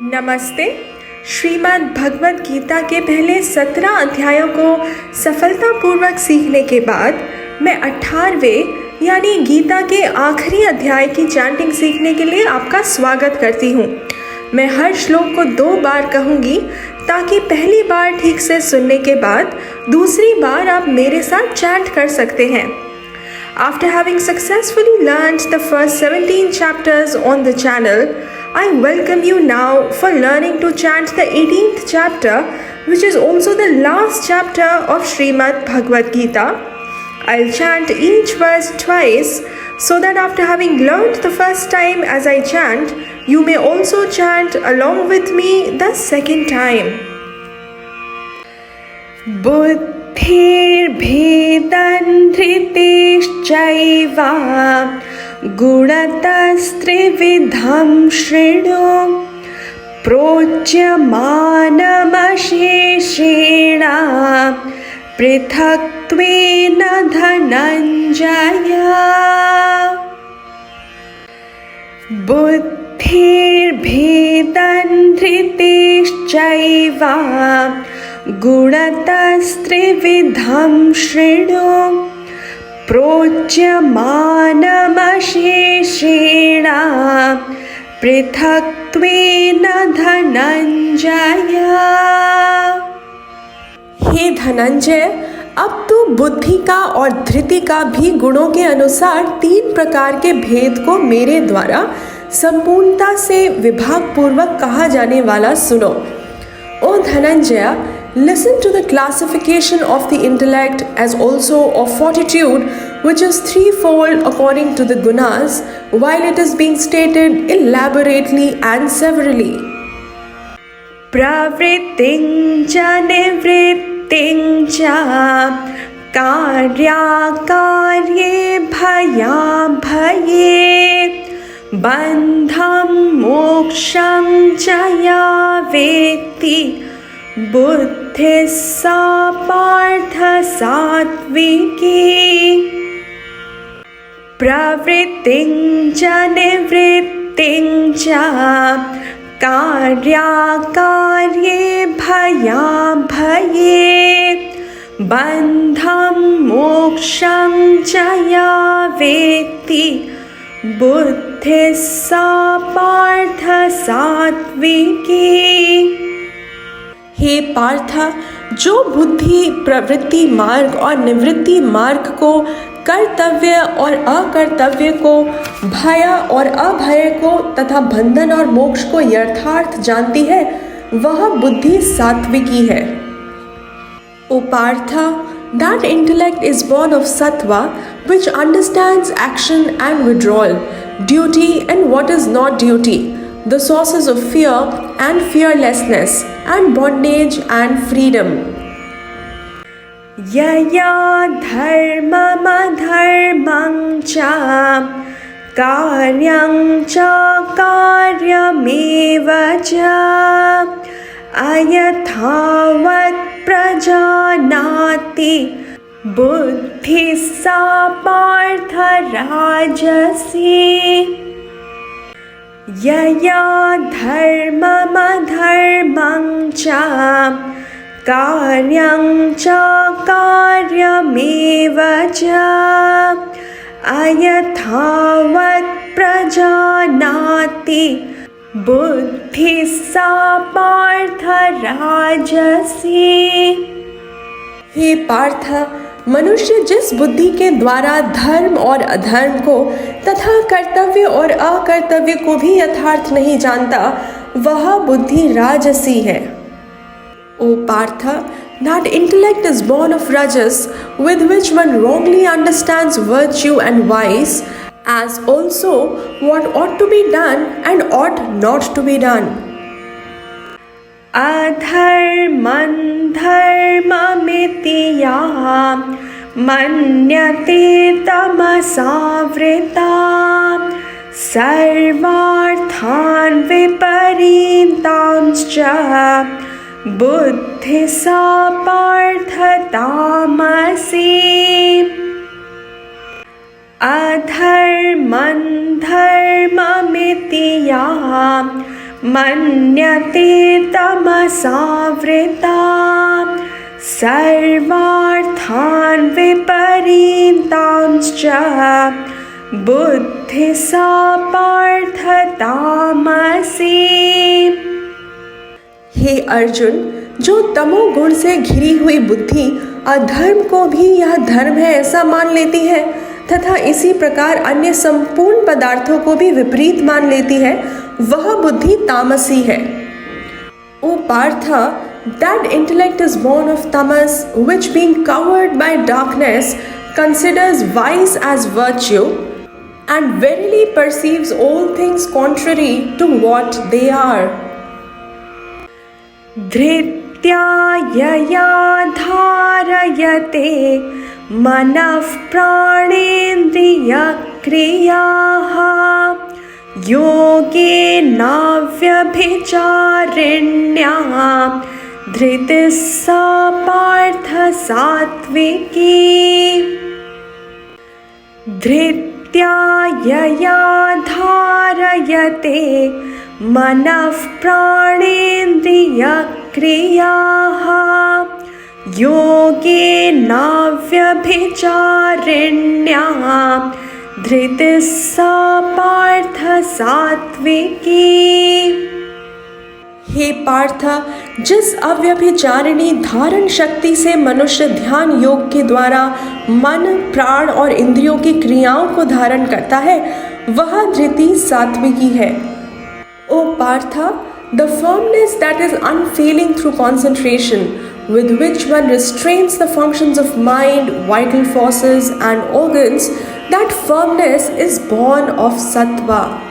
नमस्ते। श्रीमद् भगवद गीता के पहले 17 अध्यायों को सफलतापूर्वक सीखने के बाद मैं 18वें यानी गीता के आखिरी अध्याय की चैंटिंग सीखने के लिए आपका स्वागत करती हूँ। मैं हर श्लोक को 2 बार कहूँगी ताकि पहली बार ठीक से सुनने के बाद दूसरी बार आप मेरे साथ चैंट कर सकते हैं। After having successfully learned the first 17 chapters on the channel, I welcome you now for learning to chant the 18th chapter, which is also the last chapter of Srimad Bhagavad Gita. I'll chant each verse twice so that after having learned the first time as I chant, you may also chant along with me the second time. बुद्धिर्भेदन्धृतिश्चैव गुणतस्त्रिविधं शृणु प्रोच्यमानमशेषेण पृथक्त्वेन धनञ्जय। बुद्धिर्भेदन्धृतिश्चैव गुणतस्त्रिविधं शृणु प्रोच्यमानमशेषेण पृथक्त्वेन धनञ्जय। हे धनंजय, अब तू बुद्धि का और धृति का भी गुणों के अनुसार 3 प्रकार के भेद को मेरे द्वारा संपूर्णता से विभाग पूर्वक कहा जाने वाला सुनो। O Dhananjaya, listen to the classification of the intellect as also of fortitude, which is threefold according to the gunas, while it is being stated elaborately and severally. Pravritting cha nivritting cha karya-karye bhaya-bhaye bandham moksham cha ya vetti बुद्धि सा पार्थ सात्विकी। प्रवृत्तिं च निवृत्तिं च कार्याकार्ये भयाभये बन्धं मोक्षं च या वेत्ति बुद्धि सा पार्थ सात्विकी। हे पार्थ, जो बुद्धि प्रवृत्ति मार्ग और निवृत्ति मार्ग को, कर्तव्य और अकर्तव्य को, भय और अभय को तथा बंधन और मोक्ष को यथार्थ जानती है, वह बुद्धि सात्विकी है। O Partha, that intellect is born of sattva, which understands action and withdrawal, duty and what is not duty, the sources of fear and fearlessness, and bondage and freedom. Yaya dharmam cha karyam cha karyameva cha ayathavat prajanati buddhi sa partha rajasi. यया धर्ममधर्मं च कार्यं च कार्यमेव च अयथावत् प्रजानाति बुद्धिः सा पार्थ राजसी। हे पार्थ, मनुष्य जिस बुद्धि के द्वारा धर्म और अधर्म को तथा कर्तव्य और अकर्तव्य को भी यथार्थ नहीं जानता, वह बुद्धि राजसी है। O Partha, that intellect is born of rajas, with which one wrongly understands virtue and vice, as also what ought to be done and ought not to be done. अधर्मं धर्ममिति या मन्यते तमसावृता सर्वार्थान् विपरीतांश्च बुद्धिः सा पार्थ तामसी। अधर्मं धर्ममिति या मन्यते तमसावृता सर्वार्थान् विपरीतांश्च बुद्धि सा पार्थ तामसी। हे अर्जुन, जो तमोगुण से घिरी हुई बुद्धि अधर्म को भी यह धर्म है ऐसा मान लेती है तथा इसी प्रकार अन्य संपूर्ण पदार्थों को भी विपरीत मान लेती है, वह बुद्धि तामसी है। O Partha, that intellect is born of tamas, which being covered by darkness considers vice as virtue and verily perceives all things contrary to what they are. धृत्या यया धारयते मनः प्राणेन्द्रियक्रियाः योगेनाव्यभिचारिण्या धृतिः सा पार्थ सात्विकी। धृत्या यया धारयते मनः प्राणेन्द्रियक्रियाः योगेनाव्यभिचारिण्या धृतिः सा पार्थ सात्विकी। हे पार्थ, जिस अव्यभिचारिणी धारण शक्ति से मनुष्य ध्यान योग के द्वारा मन, प्राण और इंद्रियों की क्रियाओं को धारण करता है, वह धृति सात्विकी है। O Partha, the firmness that is unfailing through concentration, with which one restrains the functions of mind, vital forces and organs, that firmness is born of sattva.